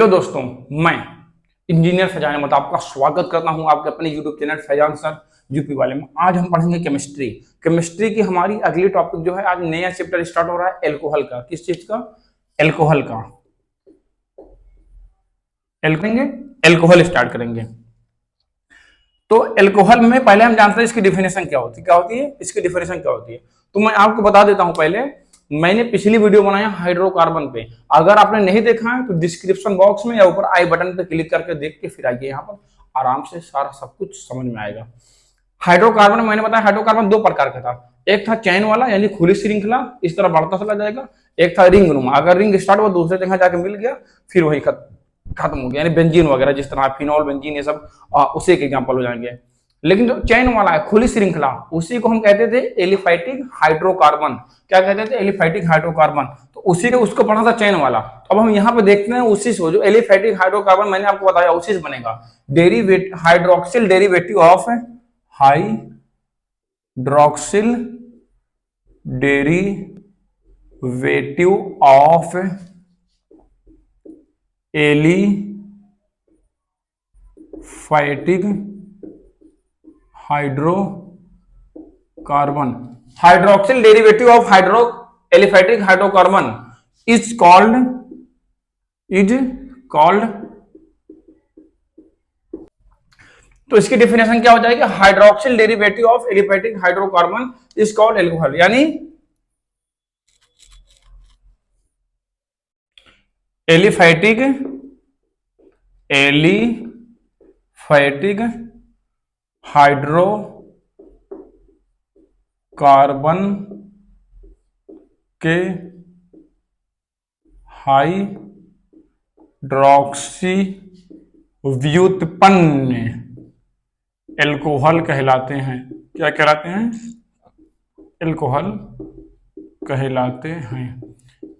Hello दोस्तों, मैं engineer Faizan Ahmad आपका स्वागत करता हूं आपके अपने YouTube channel Faizan sir UP वाले में। आज हम पढ़ेंगे केमिस्ट्री की हमारी अगली टॉपिक जो है, आज नया चैप्टर स्टार्ट हो रहा है एल्कोहल का। किस चीज का? एल्कोहल का। एल्कोहल स्टार्ट करेंगे। तो एल्कोहल में पहले हम जानते हैं इसकी डिफिनेशन क्या होती है इसकी डिफिनेशन क्या होती है। तो मैं आपको बता देता हूं। पहले मैंने पिछली वीडियो बनाया हाइड्रोकार्बन पे, अगर आपने नहीं देखा है तो डिस्क्रिप्शन बॉक्स में या ऊपर आई बटन पे क्लिक करके देख के फिर आइए, यहाँ पर आराम से सारा सब कुछ समझ में आएगा। हाइड्रोकार्बन मैंने बताया, हाइड्रोकार्बन दो प्रकार का था। एक था चैन वाला यानी खुली श्रृंखला, इस तरह बढ़ता चला जाएगा। एक था रिंग नुमा, अगर रिंग स्टार्ट हुआ दूसरे जगह जाके मिल गया फिर वही खत्म हो गया, यानी बेंजीन वगैरह जिस तरह फिनॉल बेंजीन ये सब उसी के एग्जाम्पल हो जाएंगे। लेकिन जो चैन वाला है खुली श्रृंखला, उसी को हम कहते थे एलिफैटिक हाइड्रोकार्बन। क्या कहते थे? Aliphatic hydrocarbon. तो उसी ने उसको पढ़ा था चैन वाला। तो अब हम यहाँ पे देखते हैं उसी से जो एलिफैटिक हाइड्रोकार्बन मैंने आपको बताया उसी से बनेगा hydroxyl derivative of hydroxyl derivative of aliphatic hydrocarbon. Hydroxyl derivative of aliphatic hydrocarbon is called. तो इसकी डेफिनेशन क्या हो जाएगी? Hydroxyl derivative of aliphatic hydrocarbon is called alcohol, यानी एलिफैटिक हाइड्रोकार्बन के हाइड्रोक्सी व्युत्पन्न एल्कोहल कहलाते हैं। क्या कहलाते हैं? एल्कोहल कहलाते हैं।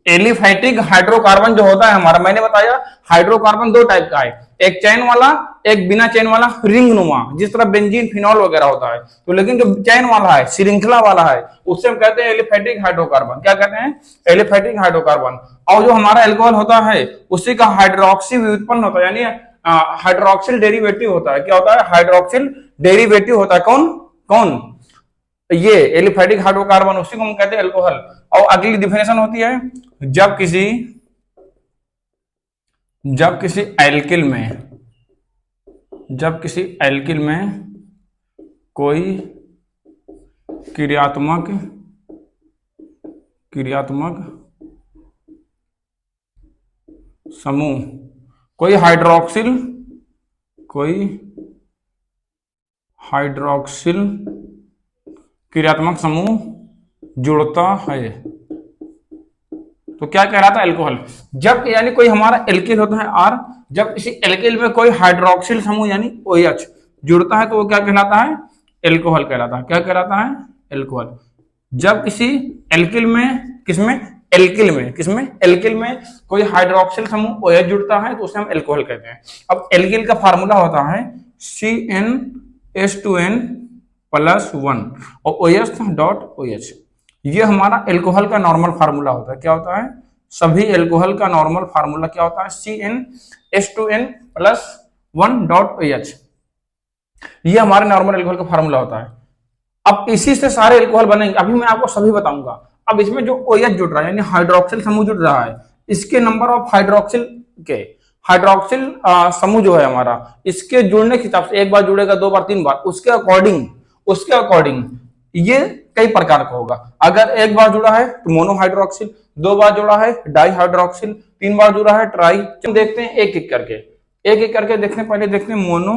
एलिफैटिक हाइड्रोकार्बन जो होता है हमारा, मैंने बताया हाइड्रोकार्बन दो टाइप का है, एक चैन वाला एक बिना चैन वाला रिंग नुमा, जिस तरह बेंजीन फिनॉल वगैरह होता है। तो लेकिन जो चैन वाला है श्रृंखला वाला है उससे हम कहते हैं एलिफैटिक हाइड्रोकार्बन। क्या कहते हैं? Aliphatic hydrocarbon. और जो हमारा एल्कोहल होता है उसी का हाइड्रोक्सी व्युत्पन्न होता है, यानी हाइड्रोक्सिल डेरिवेटिव होता है। क्या होता है? हाइड्रोक्सिल डेरिवेटिव होता है। कौन? ये एलिफैटिक हाइड्रोकार्बन, उसी को हम कहते हैं एल्कोहल। और अगली डिफिनेशन होती है जब किसी एल्किल में कोई क्रियात्मक समूह, कोई हाइड्रोक्सिल क्रियात्मक समूह जुड़ता है तो क्या कहलाता है? एल्कोहल। जब यानी कोई हमारा एल्किल होता है R, जब किसी एल्किल में कोई हाइड्रोक्सिल समूह यानी OH जुड़ता है तो वो क्या कहलाता है? एल्कोहल कहलाता है। क्या कहलाता है? एल्कोहल। जब किसी एल्किल में एल्किल में कोई हाइड्रोक्सिल समूह OH जुड़ता है तो उसे हम एल्कोहल कहते हैं। अब एल्किल का फार्मूला होता है CnH2n+1 और OH। ये हमारा एल्कोहल का नॉर्मल फार्मूला होता है। क्या होता है? सभी एल्कोहल का नॉर्मल फार्मूला क्या होता है? CnH2n+1.OH। ये हमारे नॉर्मल एल्कोहल का फार्मूला होता है। अब इसी से सारे एल्कोहल बनेंगे, अभी मैं आपको सभी बताऊंगा। अब इसमें जो OH जुड़ रहा है यानी हाइड्रोक्सिल समूह जुड़ रहा है, इसके नंबर ऑफ हाइड्रोक्सिल समूह जो है हमारा, इसके जुड़ने के हिसाब से एक बार जुड़ेगा, दो बार, तीन बार, उसके अकॉर्डिंग ये कई प्रकार का होगा। अगर एक बार जुड़ा है तो मोनोहाइड्रोक्सिल, दो बार जुड़ा है डाइहाइड्रोक्सिल, तीन बार जुड़ा है ट्राई। देखते हैं एक एक करके देखते हैं। पहले देखते हैं मोनो।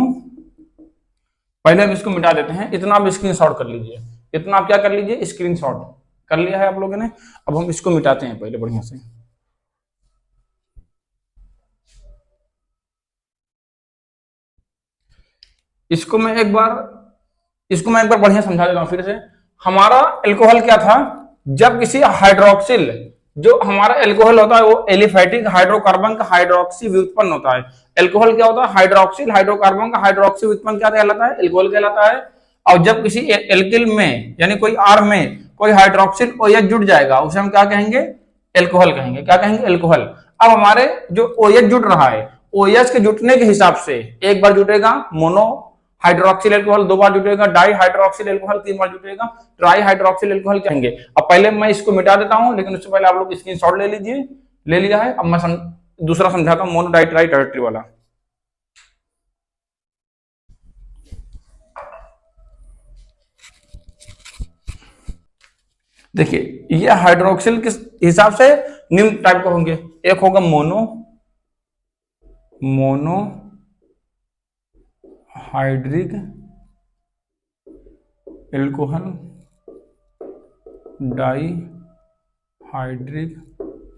पहले हम इसको मिटा देते हैं। इतना आप स्क्रीनशॉट कर लीजिए, इतना आप क्या कर लीजिए? स्क्रीनशॉट कर लिया है आप लोगों ने। अब हम इसको मिटाते हैं पहले बढ़िया से। इसको मैं एक बार बढ़िया समझा देता हूं फिर से। हमारा एल्कोहल क्या था? जब किसी हाइड्रोक्सिल, जो हमारा एल्कोहल होता है वो एलिफैटिक हाइड्रोकार्बन का हाइड्रोक्सी व्युत्पन्न होता है। एल्कोहल क्या होता है? हाइड्रोक्सिल हाइड्रोकार्बन का हाइड्रोक्सी व्युत्पन्न क्या कहलाता है? एल्कोहल कहलाता है। और जब किसी एल्किल में यानी कोई R में कोई हाइड्रोक्सिल OH जुड़ जाएगा उसे हम क्या कहेंगे? एल्कोहल कहेंगे। क्या कहेंगे? एल्कोहल। अब हमारे जो OH जुट रहा है, OH के जुटने के हिसाब से एक बार जुटेगा मोनो हाइड्रोक्सिल एल्कोहल, 2 बार जुटेगा डाई हाइड्रोक्सिल एल्कोहल, 3 बार जुटेगा ट्राई हाइड्रोक्सिल एल्कोहल कहेंगे। अब पहले मैं इसको मिटा देता हूं, लेकिन उससे पहले आप लोग स्क्रीनशॉट ले लीजिए, ले लिया है। अब मैं दूसरा समझाता हूं, मोनो डाई ट्राई टर्टरी वाला। देखिए ये हाइड्रोक्सिल किस हिसाब से निम्न टाइप के होंगे, एक होगा monohydric alcohol, dihydric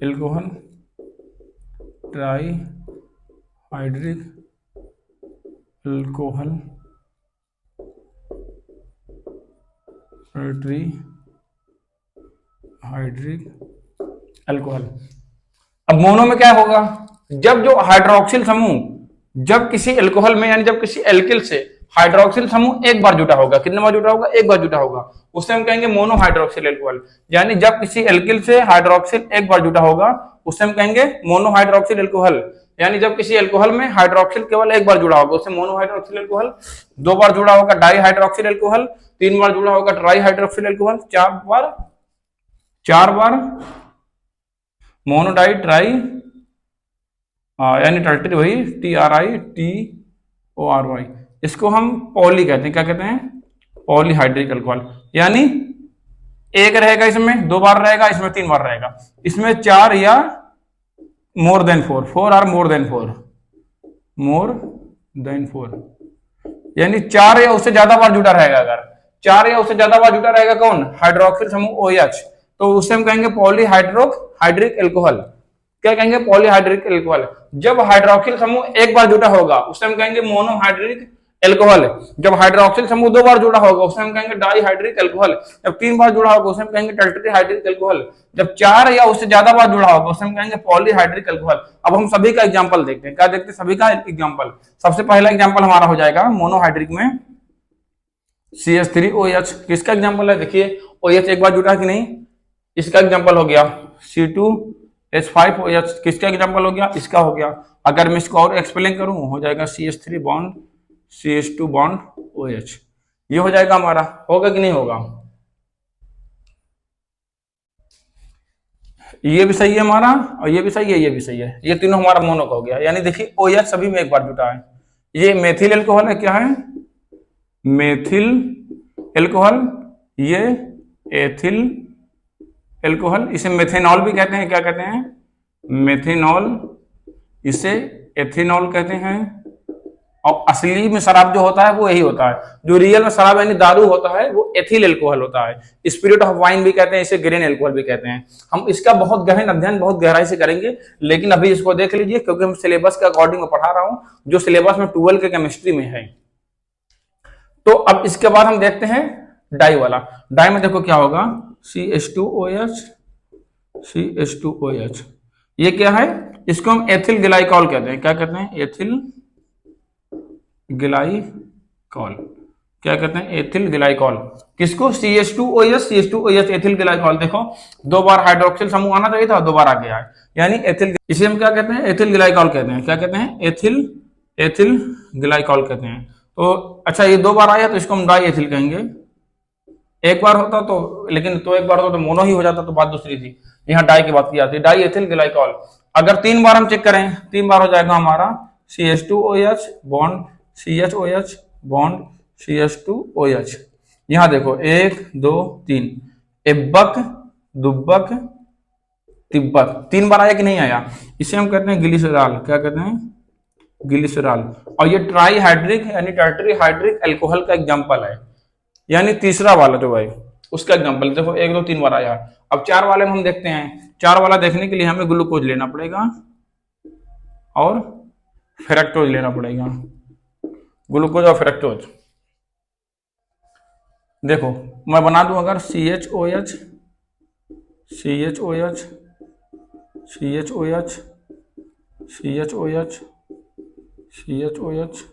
alcohol, trihydric alcohol, trihydric alcohol. अब मोनो में क्या होगा, जब जो हाइड्रोक्सिल समूह जब किसी एल्कोहल में यानी जब किसी एल्किल से हाइड्रोक्सिल समूह एक बार जुटा होगा, कितने बार जुटा होगा, एक बार जुटा होगा, उससे हम कहेंगे मोनो हाइड्रोक्सिल एल्कोहल। यानी जब किसी एल्किल से हाइड्रोक्सिल एक बार जुटा होगा उससे हम कहेंगे मोनो हाइड्रोक्सिल एल्कोहल। यानी जब किसी एल्कोहल में हाइड्रोक्सिल केवल एक बार जुड़ा होगा उससे मोनो हाइड्रोक्सिल एल्कोहल, 2 बार जुड़ा होगा डाई हाइड्रोक्सिल एल्कोहल, 3 बार जुड़ा होगा ट्राई हाइड्रोक्सिल एल्कोहल, 4 बार मोनोडाई ट्राई यानी टर्टरी, वही TRITORY। इसको हम पॉली कहते हैं, क्या कहते हैं, पॉलीहाइड्रिक अल्कोहल। यानी एक रहेगा इसमें 2 बार रहेगा, इसमें 3 बार रहेगा, इसमें 4 या मोर देन 4 और मोर देन 4 यानी 4 या उससे ज्यादा बार जुटा रहेगा। अगर 4 या उससे ज्यादा बार जुटा रहेगा कौन, हाइड्रोक्सिल समूह OH, तो उससे हम कहेंगे पॉलीहाइड्रिक एल्कोहल। क्या कहेंगे, पॉलीहाइड्रिक एल्कोहल। जब हाइड्रोक्सिल समूह एक बार जुटा होगा उससे हम कहेंगे मोनोहाइड्रिक एल्कोहल। जब हाइड्रोक्सिल समूह 2 बार जुड़ा होगा उससे हम कहेंगे डाईहाइड्रिक एल्कोहल। जब 3 बार जुड़ा होगा उससे हम कहेंगे टर्टरी हाइड्रिक एल्कोहल। जब 4 या उससे ज्यादा बार जुड़ा होगा उससे हम कहेंगे पॉलीहाइड्रिक एल्कोहल। अब हम सभी का एग्जांपल देखते हैं, क्या देखते हैं, सभी का एग्जांपल। सबसे पहला एग्जांपल हमारा हो जाएगा मोनोहाइड्रिक में CH3OH। किसका एग्जांपल है, देखिए OH एक बार जुटा कि नहीं, इसका एग्जांपल हो गया। C2H5OH किसका एग्जांपल हो गया, इसका हो गया। अगर मैं इसको और एक्सप्लेन करूं हो जाएगा CH3 bond CH2 bond OH। ये हो जाएगा हमारा, होगा कि नहीं होगा, ये भी सही है हमारा, और ये भी सही है, ये भी सही है, ये तीनों हमारा मोनो का हो गया। यानी देखिए OH सभी में एक बार जुटा है। ये मेथिल एल्कोहल है, क्या है, मेथिल एल्कोहल, ये एथिल एल्कोहल, इसे मेथेनॉल भी कहते हैं, क्या कहते हैं, मेथेनॉल, इसे एथेनॉल कहते हैं। और असली में शराब जो होता है वो यही होता है, जो रियल में शराब यानी दारू होता है वो एथिल एल्कोहल होता है। स्पिरिट ऑफ वाइन भी कहते हैं, इसे ग्रेन एल्कोहल भी कहते हैं। हम इसका बहुत गहन अध्ययन बहुत गहराई से करेंगे, लेकिन अभी इसको देख लीजिए क्योंकि हम सिलेबस के अकॉर्डिंग में पढ़ा रहा हूं, जो सिलेबस में 12 के केमिस्ट्री में है। तो अब इसके बाद हम देखते हैं डाई वाला। डाई में देखो क्या होगा, CH2OH। ये क्या है, इसको हम एथिल ग्लाइकॉल कहते हैं, क्या कहते हैं, एथिल ग्लाइकॉल, क्या कहते हैं, एथिल ग्लाइकॉल। किसको, CH2OH एथिल ग्लाइकॉल। देखो 2 बार हाइड्रोक्सिल समूह आना चाहिए था, 2 बार आ गया है, यानी एथिल, इसे हम क्या कहते हैं, एथिल ग्लाइकॉल कहते हैं, क्या कहते हैं, एथिल ग्लाइकॉल कहते हैं। तो अच्छा ये 2 बार आया तो इसको हम डाई एथिल कहेंगे। एक बार होता तो, लेकिन तो एक बार होता तो मोनो ही हो जाता, तो बात दूसरी थी। यहाँ डाई की बात की जाती है, डाई एथिल ग्लाइकॉल। अगर 3 बार हम चेक करें, 3 बार हो जाएगा हमारा CH2OH bond CHOH bond CH2OH। यहाँ देखो 1 2 3, एब्बक दुब्बक तिब्बक, 3 बार आया कि नहीं आया, इसे हम कहते हैं ग्लिसरॉल, क्या कहते हैं, ग्लिसरॉल। और ये ट्राई हाइड्रिक यानी टर्टरी हाइड्रिक एल्कोहल का एग्जांपल है, यानी तीसरा वाला जो है उसका एग्जांपल। देखो 1 2 3 बार आया। अब 4 वाले में हम देखते हैं, 4 वाला देखने के लिए हमें ग्लूकोज लेना पड़ेगा और फ्रक्टोज लेना पड़ेगा, ग्लूकोज और फ्रक्टोज। देखो मैं बना दूं, अगर CHOH CHOH CHOH CHOH CHOH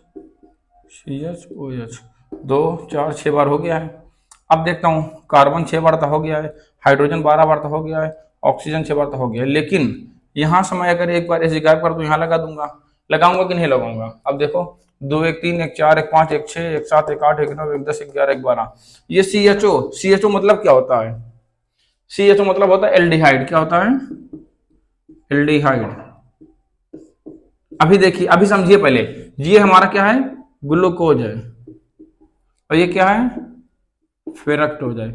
CHOH 2 4 6 बार हो गया है। अब देखता हूं, कार्बन 6 बार तो हो गया है, हाइड्रोजन 12 बार तो हो गया है, ऑक्सीजन 6 बार तो हो गया है, लेकिन यहाँ से मैं अगर एक बार ऐसे गायब कर दूं, यहाँ लगा दूंगा, लगाऊंगा कि नहीं लगाऊंगा? अब देखो 2 1 3 1 4 1 5 1 6 1 7 1 8 1 9 1 10 1 11 1 12, ये CHO मतलब क्या होता है? CHO मतलब होता है एल्डिहाइड। क्या होता है? एल्डिहाइड। अभी देखिए, अभी समझिए पहले, ये हमारा क्या है? ग्लूकोज है, और ये क्या है? फेरक्टोज है।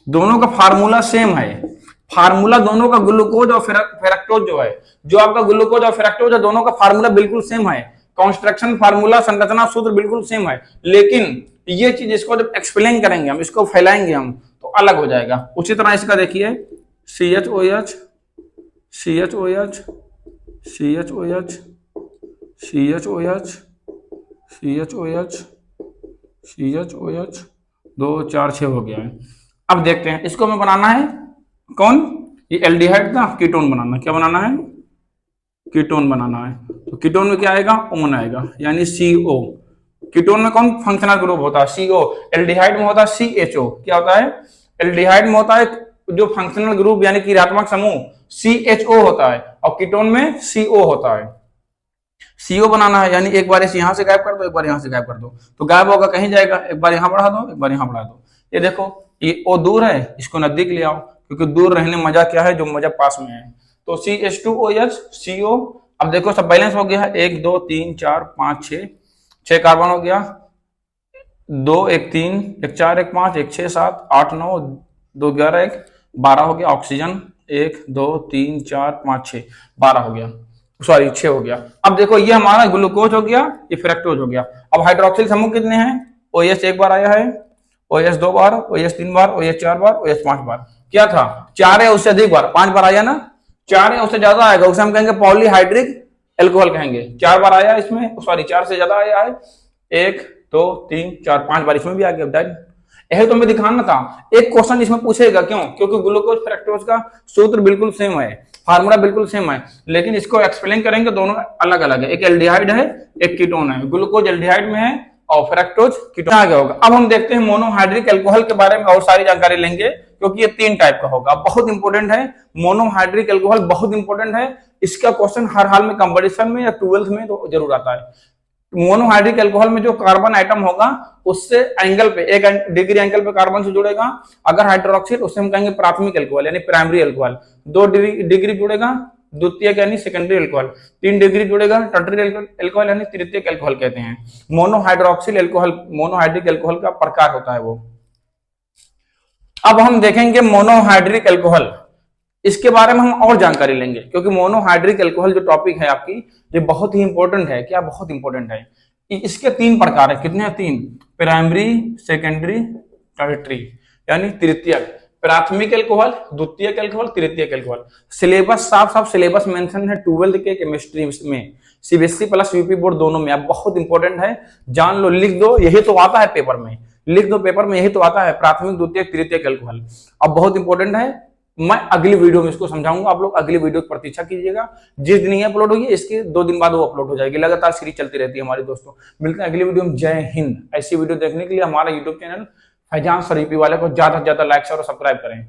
दोनों का फार्मूला सेम है। फार्मूला दोनों का, ग्लूकोज और फेरक्टोज जो है, जो आपका ग्लूकोज और फेरक्टोज है, दोनों का फार्मूला बिल्कुल सेम है। कॉन्स्ट्रक्शन फार्मूला, संरचना सूत्र बिल्कुल सेम है। लेकिन ये चीज, इसको जब एक्सप्लेन करेंगे हम, इसको फैलाएंगे हम, तो अलग हो जाएगा। उसी तरह इसका देखिए, CHOH CHOH CHOH CHOH CHOH CHOH 2 4 6 हो गया है। अब देखते हैं, इसको हमें बनाना है कौन? ये एल्डिहाइड था, कीटोन बनाना। क्या बनाना है? कीटोन बनाना है। तो कीटोन में क्या आएगा? ओन आएगा, यानी CO। कीटोन में कौन फंक्शनल ग्रुप होता है? CO। एल्डिहाइड में होता है CHO। क्या होता है? एल्डिहाइड में होता है जो फंक्शनल ग्रुप यानी क्रियात्मक समूह CHO होता है, और कीटोन में CO होता है। CO बनाना है, यानी एक बार इसे यहां से गायब कर दो, एक बार यहां से गायब कर दो, तो गायब होगा कहीं जाएगा। एक बार यहां बढ़ा दो, एक बार यहां बढ़ा दो। ये देखो, ये O दूर है, इसको नजदीक ले आओ, क्योंकि दूर रहने मजा क्या है? जो मजा पास में है। तो CH2OH CO। अब देखो सब बैलेंस हो गया है, 1 2 3 4 5 6 कार्बन हो गया, 2 1 3 1 4 1 5 1 6 7 8 9 2 11 1 12 हो गया। ऑक्सीजन 1 2 3 4 5 6 12 हो गया, सॉरी 6 हो गया। अब देखो, ये हमारा ग्लूकोज हो गया, ये फ्रक्टोज हो गया। अब हाइड्रोक्सिल समूह कितने हैं? OH एक बार आया है, OH 2 बार, OH 3 बार, OH 4 बार, OH 5 बार। क्या था? 4 है उससे अधिक बार, 5 बार आया ना। 4 है उससे ज्यादा आएगा, उसे हम कहेंगे पॉलीहाइड्रिक एल्कोहल कहेंगे। 4 बार आया इसमें, सॉरी 4 से ज्यादा आया है, 1 2 3 4 5 बार इसमें भी आ गया। यही तो हमें दिखाना था। एक क्वेश्चन इसमें पूछेगा, क्यों? क्योंकि ग्लूकोज फ्रक्टोज का सूत्र बिल्कुल सेम है, फार्मूला बिल्कुल सेम है, लेकिन इसको एक्सप्लेन करेंगे, दोनों अलग अलग है। एक एल्डिहाइड है, एक कीटोन है। ग्लूकोज एल्डिहाइड में है और फ्रक्टोज कीटोन आगे होगा। अब हम देखते हैं मोनोहाइड्रिक एल्कोहल के बारे में और सारी जानकारी लेंगे, क्योंकि ये 3 टाइप का होगा, बहुत इंपॉर्टेंट है। मोनोहाइड्रिक एल्कोहल बहुत इंपॉर्टेंट है, इसका क्वेश्चन हर हाल में कंपटीशन में या 12th में तो जरूर आता है। मोनोहाइड्रिक एल्कोहल में जो कार्बन आइटम होगा, उससे एंगल पे, 1 डिग्री एंगल पे कार्बन से जुड़ेगा। अगर हाइड्रोक्सिल, उससे हम कहेंगे प्राथमिक एल्कोहल यानी प्राइमरी एल्कोहल। 2 डिग्री जुड़ेगा, द्वितीयक यानी सेकेंडरी एल्कोहल। 3 डिग्री जुड़ेगा, टर्टरी एल्कोहल यानी तृतीयक एल्कोहल कहते हैं। मोनोहाइड्रोक्सिल एल्कोहल, मोनोहाइड्रिक एल्कोहल का प्रकार होता है वो। अब हम देखेंगे मोनोहाइड्रिक एल्कोहल, इसके बारे में हम और जानकारी लेंगे, क्योंकि मोनोहाइड्रिक एल्कोहल जो टॉपिक है आपकी, ये बहुत ही इंपॉर्टेंट है। क्या? बहुत इंपॉर्टेंट है। इसके 3 प्रकार है। कितने हैं? 3। प्राइमरी, सेकेंडरी, टर्टरी यानी तृतीयक। प्राथमिक एल्कोहल, द्वितीयक एल्कोहल, तृतीयक एल्कोहल। सिलेबस साफ साफ सिलेबस मेंशन है 12th के केमिस्ट्री में, CBSE प्लस यूपी बोर्ड दोनों में। अब बहुत इंपॉर्टेंट है, जान लो, लिख दो, यही तो आता है पेपर में, लिख दो पेपर में, यही तो आता है, प्राथमिक द्वितीयक तृतीयक एल्कोहल। अब बहुत इंपॉर्टेंट है, मैं अगली वीडियो में इसको समझाऊंगा। आप लोग अगली वीडियो की प्रतीक्षा कीजिएगा, जिस दिन ये अपलोड होगी इसके 2 दिन बाद वो अपलोड हो जाएगी। लगातार सीरीज चलती रहती है हमारी दोस्तों। मिलते हैं अगली वीडियो में। जय हिंद। ऐसी वीडियो देखने के लिए हमारा यूट्यूब चैनल फैजान शरीफी वाले को ज्यादा से ज्यादा लाइक और सब्सक्राइब करें।